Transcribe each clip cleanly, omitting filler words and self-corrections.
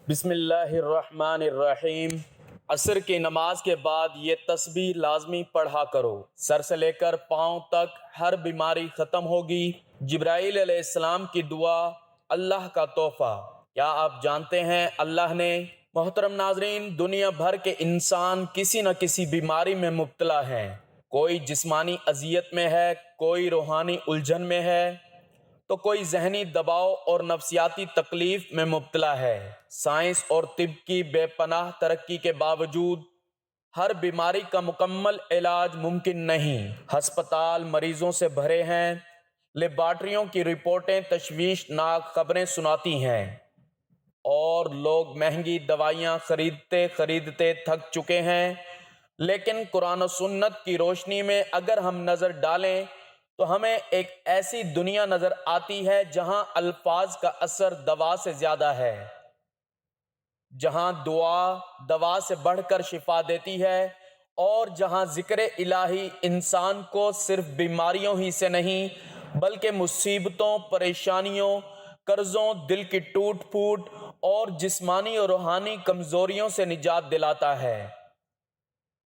بسم اللہ الرحمن الرحیم۔ عصر کی نماز کے بعد یہ تسبیح لازمی پڑھا کرو، سر سے لے کر پاؤں تک ہر بیماری ختم ہوگی۔ جبرائیل علیہ السلام کی دعا، اللہ کا تحفہ۔ کیا آپ جانتے ہیں اللہ نے، محترم ناظرین، دنیا بھر کے انسان کسی نہ کسی بیماری میں مبتلا ہیں۔ کوئی جسمانی اذیت میں ہے، کوئی روحانی الجھن میں ہے، تو کوئی ذہنی دباؤ اور نفسیاتی تکلیف میں مبتلا ہے۔ سائنس اور طب کی بے پناہ ترقی کے باوجود ہر بیماری کا مکمل علاج ممکن نہیں۔ ہسپتال مریضوں سے بھرے ہیں، لیبارٹریوں کی رپورٹیں تشویشناک خبریں سناتی ہیں، اور لوگ مہنگی دوائیاں خریدتے تھک چکے ہیں۔ لیکن قرآن و سنت کی روشنی میں اگر ہم نظر ڈالیں تو ہمیں ایک ایسی دنیا نظر آتی ہے جہاں الفاظ کا اثر دوا سے زیادہ ہے، جہاں دعا دوا سے بڑھ کر شفا دیتی ہے، اور جہاں ذکر الہی انسان کو صرف بیماریوں ہی سے نہیں بلکہ مصیبتوں، پریشانیوں، قرضوں، دل کی ٹوٹ پھوٹ اور جسمانی اور روحانی کمزوریوں سے نجات دلاتا ہے۔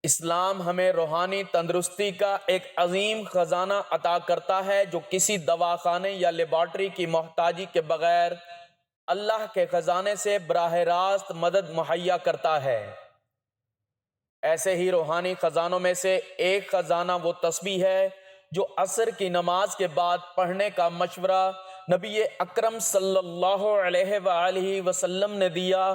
اسلام ہمیں روحانی تندرستی کا ایک عظیم خزانہ عطا کرتا ہے جو کسی دواخانے یا لیبارٹری کی محتاجی کے بغیر اللہ کے خزانے سے براہ راست مدد مہیا کرتا ہے۔ ایسے ہی روحانی خزانوں میں سے ایک خزانہ وہ تسبیح ہے جو عصر کی نماز کے بعد پڑھنے کا مشورہ نبی اکرم صلی اللہ علیہ وآلہ وسلم نے دیا،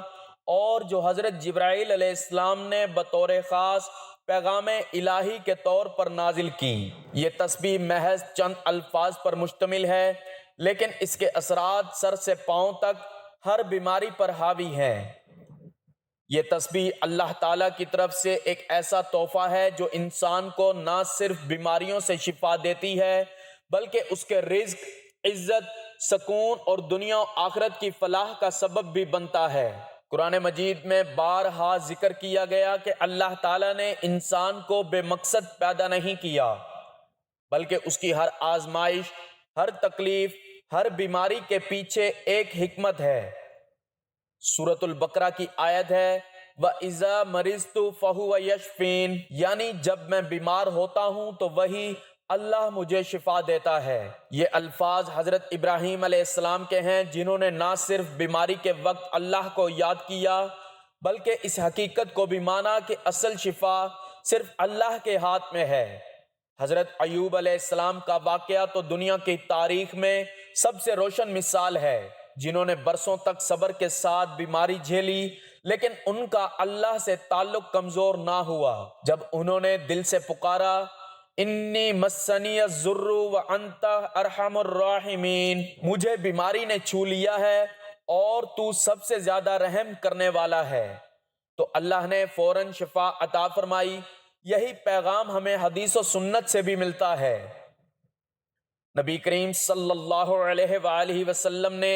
اور جو حضرت جبرائیل علیہ السلام نے بطور خاص پیغام الہی کے طور پر نازل کی۔ یہ تسبیح محض چند الفاظ پر مشتمل ہے، لیکن اس کے اثرات سر سے پاؤں تک ہر بیماری پر حاوی ہیں۔ یہ تسبیح اللہ تعالیٰ کی طرف سے ایک ایسا تحفہ ہے جو انسان کو نہ صرف بیماریوں سے شفا دیتی ہے بلکہ اس کے رزق، عزت، سکون اور دنیا و آخرت کی فلاح کا سبب بھی بنتا ہے۔ قرآن مجید میں بارہا ذکر کیا گیا کہ اللہ تعالیٰ نے انسان کو بے مقصد پیدا نہیں کیا، بلکہ اس کی ہر آزمائش، ہر تکلیف، ہر بیماری کے پیچھے ایک حکمت ہے۔ سورۃ البقرہ کی آیت ہے وَإِذَا مَرِضْتُ فَهُوَ يَشْفِينِ، یعنی جب میں بیمار ہوتا ہوں تو وہی اللہ مجھے شفا دیتا ہے۔ یہ الفاظ حضرت ابراہیم علیہ السلام کے ہیں، جنہوں نے نہ صرف بیماری کے وقت اللہ کو یاد کیا بلکہ اس حقیقت کو بھی مانا کہ اصل شفا صرف اللہ کے ہاتھ میں ہے۔ حضرت ایوب علیہ السلام کا واقعہ تو دنیا کی تاریخ میں سب سے روشن مثال ہے، جنہوں نے برسوں تک صبر کے ساتھ بیماری جھیلی، لیکن ان کا اللہ سے تعلق کمزور نہ ہوا۔ جب انہوں نے دل سے پکارا انی مسنی الضر وانت ارحم الراحمین، مجھے بیماری نے چھو لیا ہے اور تو سب سے زیادہ رحم کرنے والا ہے، تو اللہ نے فوراً شفا عطا فرمائی۔ یہی پیغام ہمیں حدیث و سنت سے بھی ملتا ہے۔ نبی کریم صلی اللہ علیہ وآلہ وسلم نے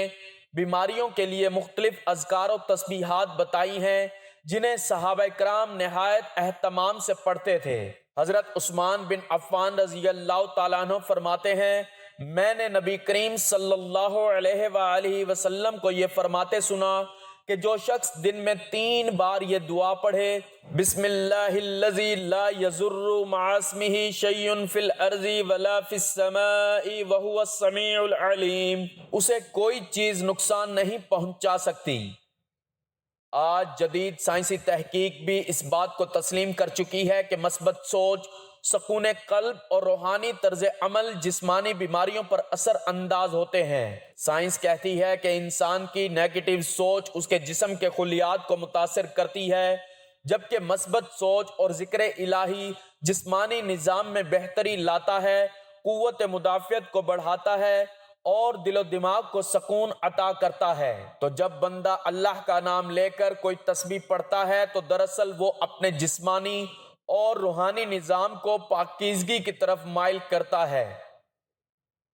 بیماریوں کے لیے مختلف اذکار و تسبیحات بتائی ہیں جنہیں صحابہ کرام نہایت اہتمام سے پڑھتے تھے۔ حضرت عثمان بن عفان رضی اللہ تعالیٰ عنہ فرماتے ہیں میں نے نبی کریم صلی اللہ علیہ وآلہ وسلم کو یہ فرماتے سنا کہ جو شخص دن میں 3 بار یہ دعا پڑھے بسم اللہ الذی لا یضر مع اسمہ شیء فی الارض ولا فی السماء وہو السمیع العلیم، اسے کوئی چیز نقصان نہیں پہنچا سکتی۔ آج جدید سائنسی تحقیق بھی اس بات کو تسلیم کر چکی ہے کہ مثبت سوچ، سکون قلب اور روحانی طرز عمل جسمانی بیماریوں پر اثر انداز ہوتے ہیں۔ سائنس کہتی ہے کہ انسان کی نیگیٹو سوچ اس کے جسم کے خلیات کو متاثر کرتی ہے، جبکہ مثبت سوچ اور ذکر الہی جسمانی نظام میں بہتری لاتا ہے، قوت مدافعت کو بڑھاتا ہے اور دل و دماغ کو سکون عطا کرتا ہے۔ تو جب بندہ اللہ کا نام لے کر کوئی تسبیح پڑھتا ہے تو دراصل وہ اپنے جسمانی اور روحانی نظام کو پاکیزگی کی طرف مائل کرتا ہے۔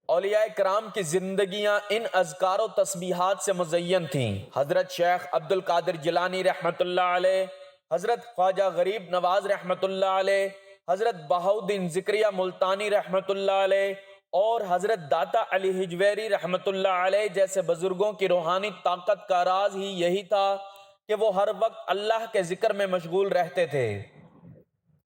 اولیاء کرام کی زندگیاں ان اذکار و تسبیحات سے مزین تھیں۔ حضرت شیخ عبد القادر جیلانی رحمۃ اللہ علیہ، حضرت خواجہ غریب نواز رحمۃ اللہ علیہ، حضرت بہاؤالدین ذکریہ ملتانی رحمۃ اللہ علیہ اور حضرت داتا علی حجویری رحمۃ اللہ علیہ جیسے بزرگوں کی روحانی طاقت کا راز ہی یہی تھا کہ وہ ہر وقت اللہ کے ذکر میں مشغول رہتے تھے۔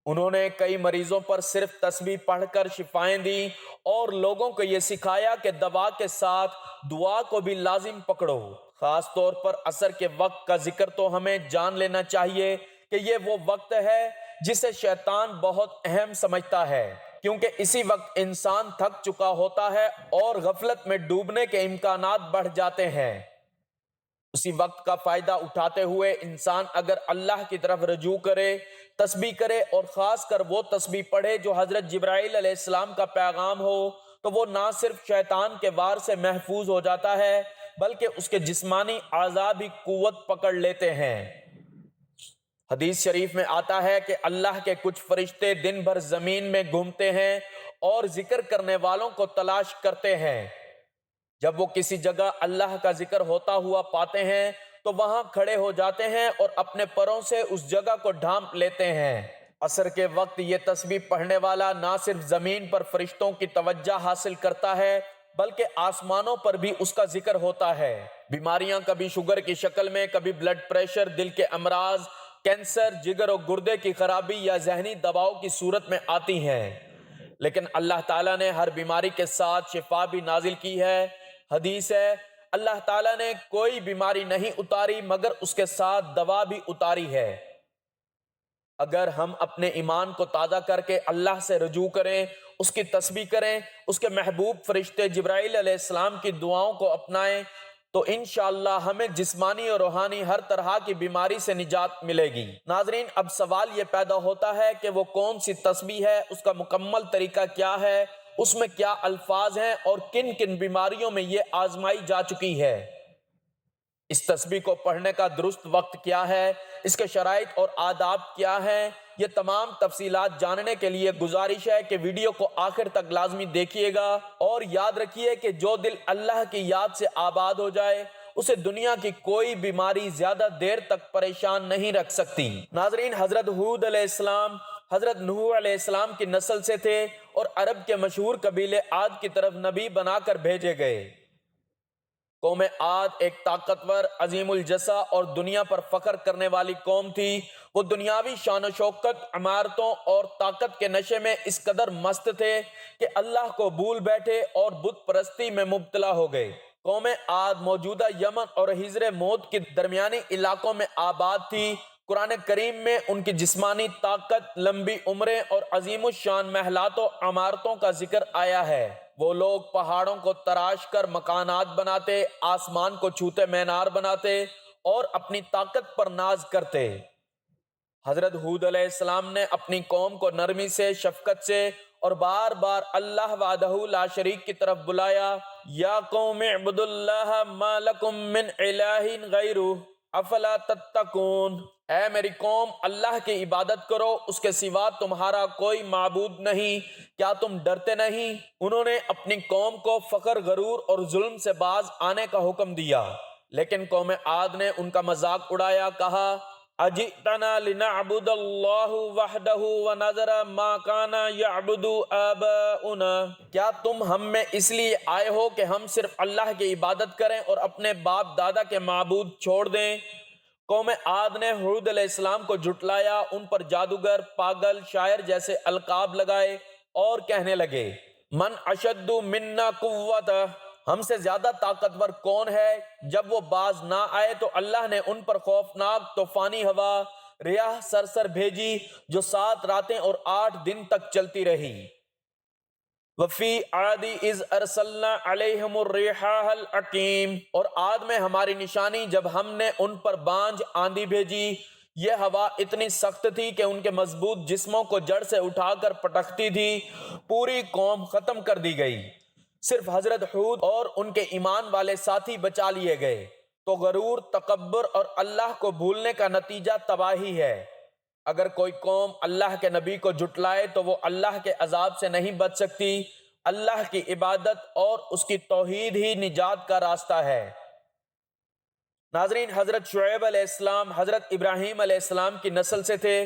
انہوں نے کئی مریضوں پر صرف تسبیح پڑھ کر شفائیں دیں اور لوگوں کو یہ سکھایا کہ دوا کے ساتھ دعا کو بھی لازم پکڑو۔ خاص طور پر عصر کے وقت کا ذکر تو ہمیں جان لینا چاہیے کہ یہ وہ وقت ہے جسے شیطان بہت اہم سمجھتا ہے، کیونکہ اسی وقت انسان تھک چکا ہوتا ہے اور غفلت میں ڈوبنے کے امکانات بڑھ جاتے ہیں۔ اسی وقت کا فائدہ اٹھاتے ہوئے انسان اگر اللہ کی طرف رجوع کرے، تسبیح کرے اور خاص کر وہ تسبیح پڑھے جو حضرت جبرائیل علیہ السلام کا پیغام ہو، تو وہ نہ صرف شیطان کے وار سے محفوظ ہو جاتا ہے بلکہ اس کے جسمانی اعضاء بھی قوت پکڑ لیتے ہیں۔ حدیث شریف میں آتا ہے کہ اللہ کے کچھ فرشتے دن بھر زمین میں گھومتے ہیں اور ذکر کرنے والوں کو تلاش کرتے ہیں۔ جب وہ کسی جگہ اللہ کا ذکر ہوتا ہوا پاتے ہیں تو وہاں کھڑے ہو جاتے ہیں اور اپنے پروں سے اس جگہ کو ڈھانپ لیتے ہیں۔ عصر کے وقت یہ تسبیح پڑھنے والا نہ صرف زمین پر فرشتوں کی توجہ حاصل کرتا ہے بلکہ آسمانوں پر بھی اس کا ذکر ہوتا ہے۔ بیماریاں کبھی شوگر کی شکل میں، کبھی بلڈ پریشر، دل کے امراض، کینسر، جگر اور گردے کی خرابی یا ذہنی دباؤ کی صورت میں آتی ہیں، لیکن اللہ تعالیٰ نے ہر بیماری کے ساتھ شفا بھی نازل کی ہے۔ حدیث ہے، اللہ تعالیٰ نے کوئی بیماری نہیں اتاری مگر اس کے ساتھ دوا بھی اتاری ہے۔ اگر ہم اپنے ایمان کو تازہ کر کے اللہ سے رجوع کریں، اس کی تسبیح کریں، اس کے محبوب فرشتے جبرائیل علیہ السلام کی دعاؤں کو اپنائیں تو انشاءاللہ ہمیں جسمانی اور روحانی ہر طرح کی بیماری سے نجات ملے گی۔ ناظرین، اب سوال یہ پیدا ہوتا ہے کہ وہ کون سی تسبیح ہے، اس کا مکمل طریقہ کیا ہے، اس میں کیا الفاظ ہیں اور کن کن بیماریوں میں یہ آزمائی جا چکی ہے۔ اس تسبیح کو پڑھنے کا درست وقت کیا ہے، اس کے شرائط اور آداب کیا ہیں، یہ تمام تفصیلات جاننے کے لیے گزارش ہے کہ ویڈیو کو آخر تک لازمی دیکھیے گا، اور یاد رکھیے کہ جو دل اللہ کی یاد سے آباد ہو جائے اسے دنیا کی کوئی بیماری زیادہ دیر تک پریشان نہیں رکھ سکتی۔ ناظرین، حضرت ہود علیہ السلام حضرت نوح علیہ السلام کی نسل سے تھے اور عرب کے مشہور قبیلے عاد کی طرف نبی بنا کر بھیجے گئے۔ قوم عاد ایک طاقتور، عظیم الجثہ اور دنیا پر فخر کرنے والی قوم تھی۔ وہ دنیاوی شان و شوکت، عمارتوں اور طاقت کے نشے میں اس قدر مست تھے کہ اللہ کو بھول بیٹھے اور بت پرستی میں مبتلا ہو گئے۔ قوم عاد موجودہ یمن اور حضر موت کے درمیانی علاقوں میں آباد تھی۔ قرآن کریم میں ان کی جسمانی طاقت، لمبی عمریں اور عظیم الشان محلات و عمارتوں کا ذکر آیا ہے۔ وہ لوگ پہاڑوں کو تراش کر مکانات بناتے، آسمان کو چھوتے مینار بناتے اور اپنی طاقت پر ناز کرتے۔ حضرت ہود علیہ السلام نے اپنی قوم کو نرمی سے، شفقت سے اور بار بار اللہ وحدہ لا شریک کی طرف بلایا۔ یا قوم اعبدوا اللہ ما لکم من الہ غیرہ افلا تتقون، اے میری قوم، اللہ کی عبادت کرو، اس کے سوا تمہارا کوئی معبود نہیں، کیا تم ڈرتے نہیں؟ انہوں نے اپنی قوم کو فخر، غرور اور ظلم سے باز آنے کا حکم دیا، لیکن قوم عاد نے ان کا مذاق اڑایا، کہا اجئتنا لنعبد اللہ وحدہ ونذر ما کان یعبد آباؤنا، کیا تم ہم میں اس لیے آئے ہو کہ ہم صرف اللہ کی عبادت کریں اور اپنے باپ دادا کے معبود چھوڑ دیں؟ قوم عاد نے ہود علیہ السلام کو جھٹلایا، ان پر جادوگر، پاگل، شاعر جیسے القاب لگائے اور کہنے لگے من اشد منا قوت، ہم سے زیادہ طاقتور کون ہے؟ جب وہ باز نہ آئے تو اللہ نے ان پر خوفناک طوفانی ہوا، ریاح سرسر بھیجی جو 7 راتیں اور 8 دن تک چلتی رہی۔ وفی عاد اذ ارسلنا علیہم الريح العقیم، اور عاد میں ہماری نشانی جب ہم نے ان پر بانجھ آندھی بھیجی، یہ ہوا اتنی سخت تھی کہ ان کے مضبوط جسموں کو جڑ سے اٹھا کر پٹکتی تھی، پوری قوم ختم کر دی گئی، صرف حضرت ہود اور ان کے ایمان والے ساتھی بچا لیے گئے۔ تو غرور، تکبر اور اللہ کو بھولنے کا نتیجہ تباہی ہے۔ اگر کوئی قوم اللہ کے نبی کو جھٹلائے تو وہ اللہ کے عذاب سے نہیں بچ سکتی۔ اللہ کی عبادت اور اس کی توحید ہی نجات کا راستہ ہے۔ ناظرین، حضرت شعیب علیہ السلام حضرت ابراہیم علیہ السلام کی نسل سے تھے۔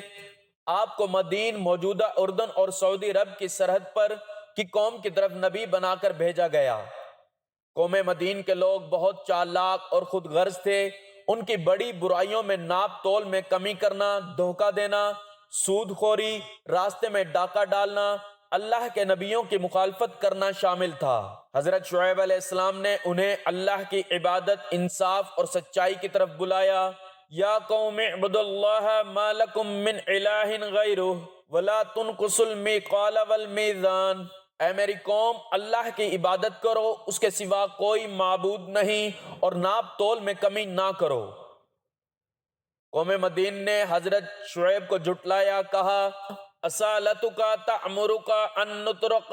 آپ کو مدین، موجودہ اردن اور سعودی عرب کی سرحد پر کی قوم کی طرف نبی بنا کر بھیجا گیا۔ قوم مدین کے لوگ بہت چالاک اور خود غرض تھے، ان کی بڑی برائیوں میں ناپ تول میں کمی کرنا، دھوکہ دینا، سود خوری، راستے میں ڈاکہ ڈالنا، اللہ کے نبیوں کی مخالفت کرنا شامل تھا۔ حضرت شعیب علیہ السلام نے انہیں اللہ کی عبادت، انصاف اور سچائی کی طرف بلایا۔ یا قوم اعبدوا اللہ ما لکم من الہ غیرہ ولا تنقصوا المیقال والمیزان، اے میری قوم، اللہ کی عبادت کرو، اس کے سوا کوئی معبود نہیں، اور ناپ تول میں کمی نہ کرو۔ قوم مدین نے حضرت شعیب کو جھٹلایا، کہا اصالتک تأمرک ان نترک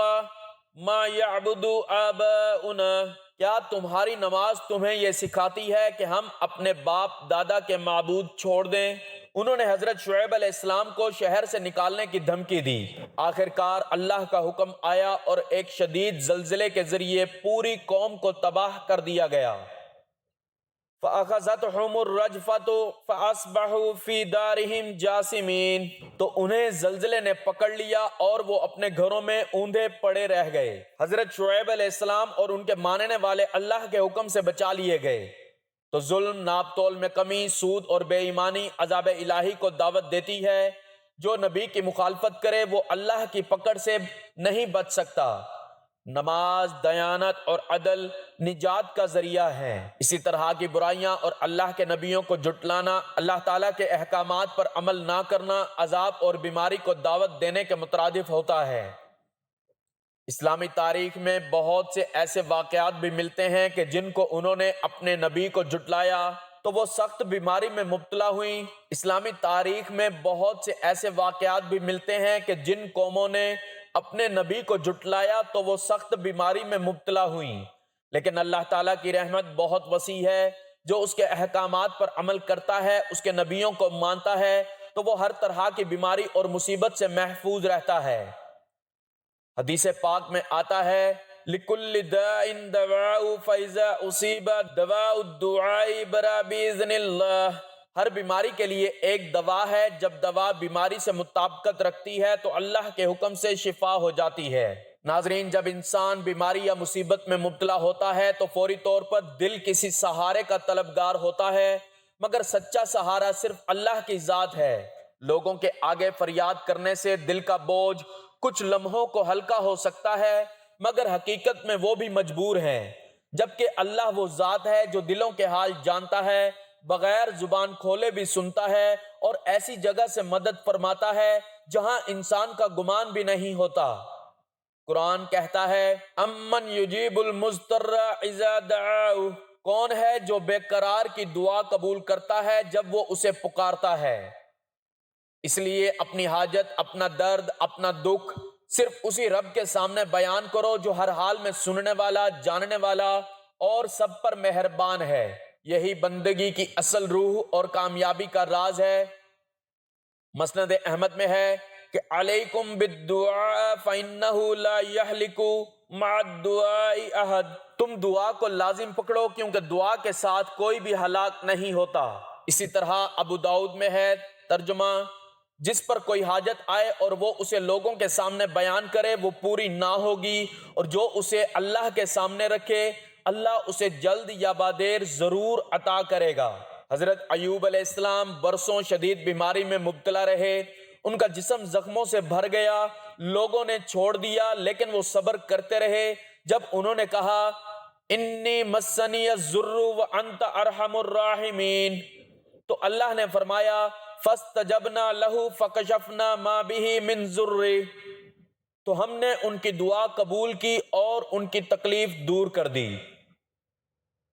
ما یعبد آباؤنا، کیا تمہاری نماز تمہیں یہ سکھاتی ہے کہ ہم اپنے باپ دادا کے معبود چھوڑ دیں؟ انہوں نے حضرت شعیب علیہ السلام کو شہر سے نکالنے کی دھمکی دی۔ آخرکار اللہ کا حکم آیا اور ایک شدید زلزلے کے ذریعے پوری قوم کو تباہ کر دیا گیا۔ فَأَخَذَتْهُمُ الرَّجْفَةُ فَأَصْبَحُوا فِي دَارِهِمْ جَاثِمِينَ، تو انہیں زلزلے نے پکڑ لیا اور وہ اپنے گھروں میں اوندھے پڑے رہ گئے۔ حضرت شعیب علیہ السلام اور ان کے ماننے والے اللہ کے حکم سے بچا لیے گئے۔ تو ظلم، ناپ تول میں کمی، سود اور بے ایمانی عذاب الہی کو دعوت دیتی ہے۔ جو نبی کی مخالفت کرے وہ اللہ کی پکڑ سے نہیں بچ سکتا۔ نماز، دیانت اور عدل نجات کا ذریعہ ہے۔ اسی طرح کی برائیاں اور اللہ کے نبیوں کو جھٹلانا، اللہ تعالیٰ کے احکامات پر عمل نہ کرنا، عذاب اور بیماری کو دعوت دینے کے مترادف ہوتا ہے۔ اسلامی تاریخ میں بہت سے ایسے واقعات بھی ملتے ہیں کہ جن کو انہوں نے اپنے نبی کو جھٹلایا تو وہ سخت بیماری میں مبتلا ہوئیں۔ اسلامی تاریخ میں بہت سے ایسے واقعات بھی ملتے ہیں کہ جن قوموں نے اپنے نبی کو جھٹلایا تو وہ سخت بیماری میں مبتلا ہوئیں، لیکن اللہ تعالیٰ کی رحمت بہت وسیع ہے۔ جو اس کے احکامات پر عمل کرتا ہے، اس کے نبیوں کو مانتا ہے، تو وہ ہر طرح کی بیماری اور مصیبت سے محفوظ رہتا ہے۔ حدیث پاک میں آتا ہے لِكُلِّ دَاءٍ دَوَاءٌ فَإِذَا أُصِيبَ دَوَاءُ الدُّعَاءِ بَرَأَ بِإِذْنِ اللَّهِ، ہر بیماری کے لیے ایک دوا ہے، جب دوا بیماری سے مطابقت رکھتی ہے تو اللہ کے حکم سے شفا ہو جاتی ہے۔ ناظرین، جب انسان بیماری یا مصیبت میں مبتلا ہوتا ہے تو فوری طور پر دل کسی سہارے کا طلبگار ہوتا ہے، مگر سچا سہارا صرف اللہ کی ذات ہے۔ لوگوں کے آگے فریاد کرنے سے دل کا بوجھ کچھ لمحوں کو ہلکا ہو سکتا ہے، مگر حقیقت میں وہ بھی مجبور ہیں، جبکہ اللہ وہ ذات ہے جو دلوں کے حال جانتا ہے، بغیر زبان کھولے بھی سنتا ہے، اور ایسی جگہ سے مدد فرماتا ہے جہاں انسان کا گمان بھی نہیں ہوتا۔ قرآن کہتا ہے امن یجیب المضطر اذا دعاہ، کون ہے جو بے قرار کی دعا قبول کرتا ہے جب وہ اسے پکارتا ہے۔ اس لیے اپنی حاجت، اپنا درد، اپنا دکھ صرف اسی رب کے سامنے بیان کرو جو ہر حال میں سننے والا، جاننے والا اور سب پر مہربان ہے۔ یہی بندگی کی اصل روح اور کامیابی کا راز ہے۔ مسند احمد میں ہے کہ علیکم بالدعاء فإنہ لا یہلک مع الدعاء احد، تم دعا کو لازم پکڑو کیونکہ دعا کے ساتھ کوئی بھی ہلاک نہیں ہوتا۔ اسی طرح ابو داؤد میں ہے ترجمہ، جس پر کوئی حاجت آئے اور وہ اسے لوگوں کے سامنے بیان کرے وہ پوری نہ ہوگی، اور جو اسے اللہ کے سامنے رکھے اللہ اسے جلد یا بادیر ضرور عطا کرے گا۔ حضرت ایوب علیہ السلام برسوں شدید بیماری میں مبتلا رہے، ان کا جسم زخموں سے بھر گیا، لوگوں نے چھوڑ دیا، لیکن وہ صبر کرتے رہے۔ جب انہوں نے کہا انی مسنی الضر وانت ارحم الراحمین، تو اللہ نے فرمایا فاستجبنا لہ فکشفنا ما بہ من ضر، تو ہم نے ان کی دعا قبول کی اور ان کی تکلیف دور کر دی۔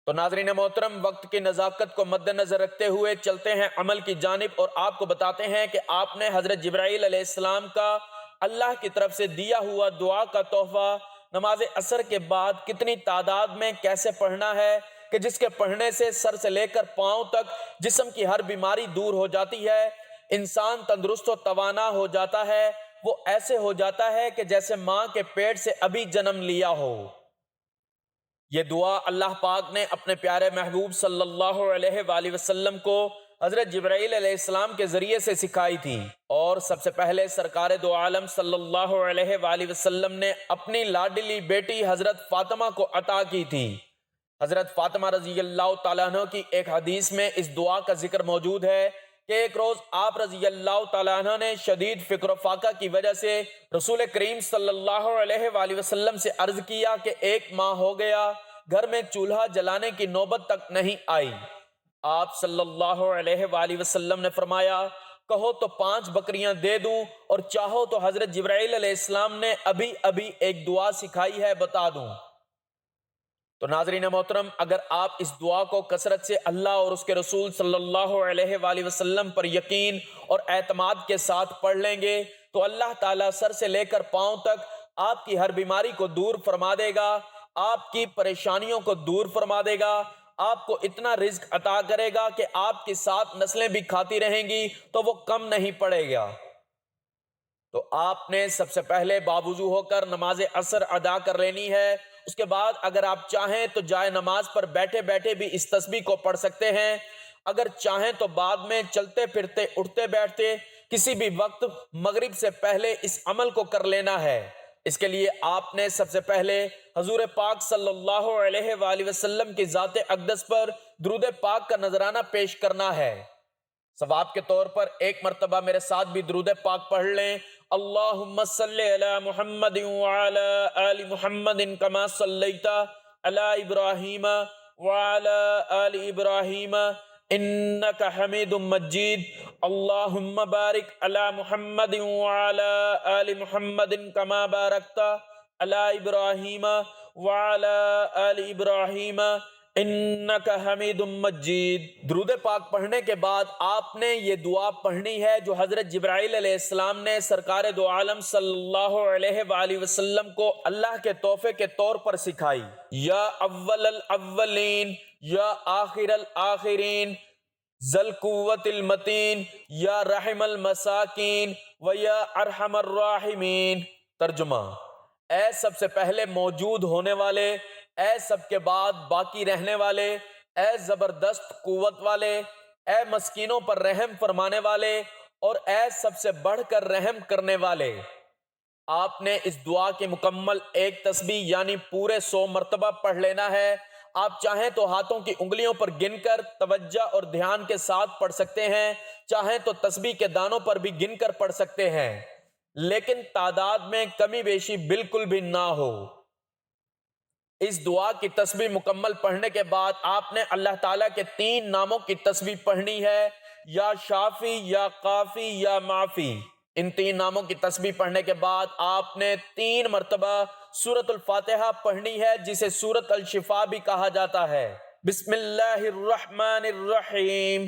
تو ناظرین محترم، وقت کی نزاکت کو مد نظر رکھتے ہوئے چلتے ہیں عمل کی جانب، اور آپ کو بتاتے ہیں کہ آپ نے حضرت جبرائیل علیہ السلام کا اللہ کی طرف سے دیا ہوا دعا کا تحفہ نماز عصر کے بعد کتنی تعداد میں کیسے پڑھنا ہے کہ جس کے پڑھنے سے سر سے لے کر پاؤں تک جسم کی ہر بیماری دور ہو جاتی ہے، انسان تندرست و توانا ہو جاتا ہے، وہ ایسے ہو جاتا ہے کہ جیسے ماں کے پیٹ سے ابھی جنم لیا ہو۔ یہ دعا اللہ پاک نے اپنے پیارے محبوب صلی اللہ علیہ وآلہ وسلم کو حضرت جبرائیل علیہ السلام کے ذریعے سے سکھائی تھی، اور سب سے پہلے سرکار دو عالم صلی اللہ علیہ وآلہ وسلم نے اپنی لاڈلی بیٹی حضرت فاطمہ کو عطا کی تھی۔ حضرت فاطمہ رضی اللہ تعالیٰ عنہ کی ایک حدیث میں اس دعا کا ذکر موجود ہے کہ ایک روز آپ رضی اللہ تعالیٰ عنہ نے شدید فکر و فاقہ کی وجہ سے رسول کریم صلی اللہ علیہ وآلہ وسلم سے عرض کیا کہ 1 ماہ ہو گیا گھر میں چولہا جلانے کی نوبت تک نہیں آئی۔ آپ صلی اللہ علیہ وآلہ وسلم نے فرمایا کہو تو 5 بکریاں دے دوں اور چاہو تو حضرت جبرائیل علیہ السلام نے ابھی ایک دعا سکھائی ہے بتا دوں۔ تو ناظرین محترم، اگر آپ اس دعا کو کثرت سے اللہ اور اس کے رسول صلی اللہ علیہ وآلہ وسلم پر یقین اور اعتماد کے ساتھ پڑھ لیں گے تو اللہ تعالیٰ سر سے لے کر پاؤں تک آپ کی ہر بیماری کو دور فرما دے گا، آپ کی پریشانیوں کو دور فرما دے گا، آپ کو اتنا رزق عطا کرے گا کہ آپ کی 7 نسلیں بھی کھاتی رہیں گی تو وہ کم نہیں پڑے گا۔ تو آپ نے سب سے پہلے باوضو ہو کر نماز عصر ادا کر لینی ہے۔ اس کے بعد اگر آپ چاہیں تو جائے نماز پر بیٹھے بیٹھے بھی اس تسبیح کو پڑھ سکتے ہیں، اگر چاہیں تو بعد میں چلتے پھرتے اٹھتے بیٹھتے کسی بھی وقت مغرب سے پہلے اس عمل کو کر لینا ہے۔ اس کے لیے آپ نے سب سے پہلے حضور پاک صلی اللہ علیہ وآلہ وسلم کی ذات اقدس پر درود پاک کا نذرانہ پیش کرنا ہے۔ ثواب کے طور پر ایک مرتبہ میرے ساتھ بھی درود پاک پڑھ لیں۔ اللہم صلی علی محمد وعلی آل محمد کما صلیت علی ابراہیم وعلی آل ابراہیم انک حمید مجید۔ اللہم بارک علی محمد وعلی آل محمد کما بارکت علی ابراہیم وعلی آل ابراہیم انک حمید مجید۔ درود پاک پڑھنے کے بعد آپ نے یہ دعا پڑھنی ہے جو حضرت جبرائیل علیہ السلام نے سرکار دو عالم صلی اللہ علیہ وآلہ وسلم کو اللہ کے تحفے کے طور پر سکھائی۔ یا اول الاولین، یا آخر الآخرین، ذل قوت المتین، یا رحم المساکین و یا ارحم الراحمین۔ ترجمہ: اے سب سے پہلے موجود ہونے والے، اے سب کے بعد باقی رہنے والے، اے زبردست قوت والے، اے مسکینوں پر رحم فرمانے والے اور اے سب سے بڑھ کر رحم کرنے والے۔ آپ نے اس دعا کی مکمل ایک تسبیح یعنی پورے 100 مرتبہ پڑھ لینا ہے۔ آپ چاہیں تو ہاتھوں کی انگلیوں پر گن کر توجہ اور دھیان کے ساتھ پڑھ سکتے ہیں، چاہیں تو تسبیح کے دانوں پر بھی گن کر پڑھ سکتے ہیں، لیکن تعداد میں کمی بیشی بالکل بھی نہ ہو۔ اس دعا کی تسبیح مکمل پڑھنے کے بعد آپ نے اللہ تعالیٰ کے 3 ناموں کی تسبیح پڑھنی ہے، یا شافی، یا کافی، یا معافی۔ ان 3 ناموں کی تسبیح پڑھنے کے بعد آپ نے 3 مرتبہ سورۃ الفاتحہ پڑھنی ہے، جسے سورۃ الشفاء بھی کہا جاتا ہے۔ بسم اللہ الرحمن الرحیم،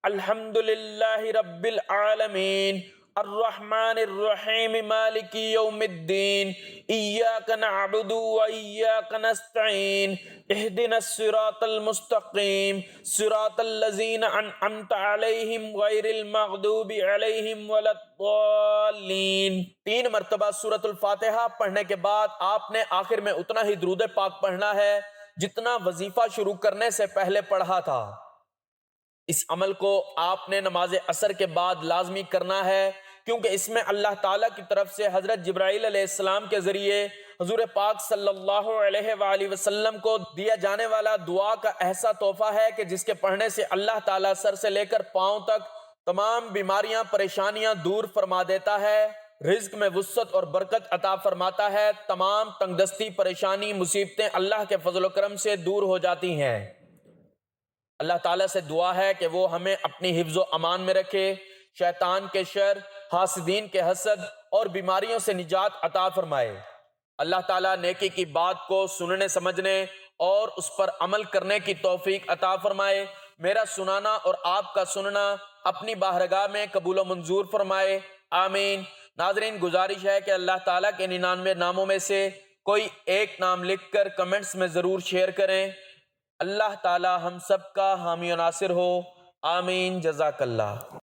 الحمد للہ رب العالمین، الرحمن الرحیم، مالک یوم الدین، ایاک نعبد و ایاک نستعین، اہدنا الصراط المستقیم، صراط الذین انعمت علیہم غیر المغضوب علیہم ولا الضالین۔ 3 مرتبہ سورۃ الفاتحہ پڑھنے کے بعد آپ نے آخر میں اتنا ہی درود پاک پڑھنا ہے جتنا وظیفہ شروع کرنے سے پہلے پڑھا تھا۔ اس عمل کو آپ نے نماز عصر کے بعد لازمی کرنا ہے، کیونکہ اس میں اللہ تعالیٰ کی طرف سے حضرت جبرائیل علیہ السلام کے ذریعے حضور پاک صلی اللہ علیہ وآلہ وسلم کو دیا جانے والا دعا کا ایسا تحفہ ہے کہ جس کے پڑھنے سے اللہ تعالیٰ سر سے لے کر پاؤں تک تمام بیماریاں پریشانیاں دور فرما دیتا ہے، رزق میں وسعت اور برکت عطا فرماتا ہے، تمام تنگ دستی پریشانی مصیبتیں اللہ کے فضل و کرم سے دور ہو جاتی ہیں۔ اللہ تعالیٰ سے دعا ہے کہ وہ ہمیں اپنی حفظ و امان میں رکھے، شیطان کے شر، حاسدین کے حسد اور بیماریوں سے نجات عطا فرمائے۔ اللہ تعالیٰ نیکی کی بات کو سننے سمجھنے اور اس پر عمل کرنے کی توفیق عطا فرمائے۔ میرا سنانا اور آپ کا سننا اپنی بارگاہ میں قبول و منظور فرمائے، آمین۔ ناظرین، گزارش ہے کہ اللہ تعالیٰ کے 99 ناموں میں سے کوئی ایک نام لکھ کر کمنٹس میں ضرور شیئر کریں۔ اللہ تعالیٰ ہم سب کا حامی و ناصر ہو، آمین۔ جزاک اللہ۔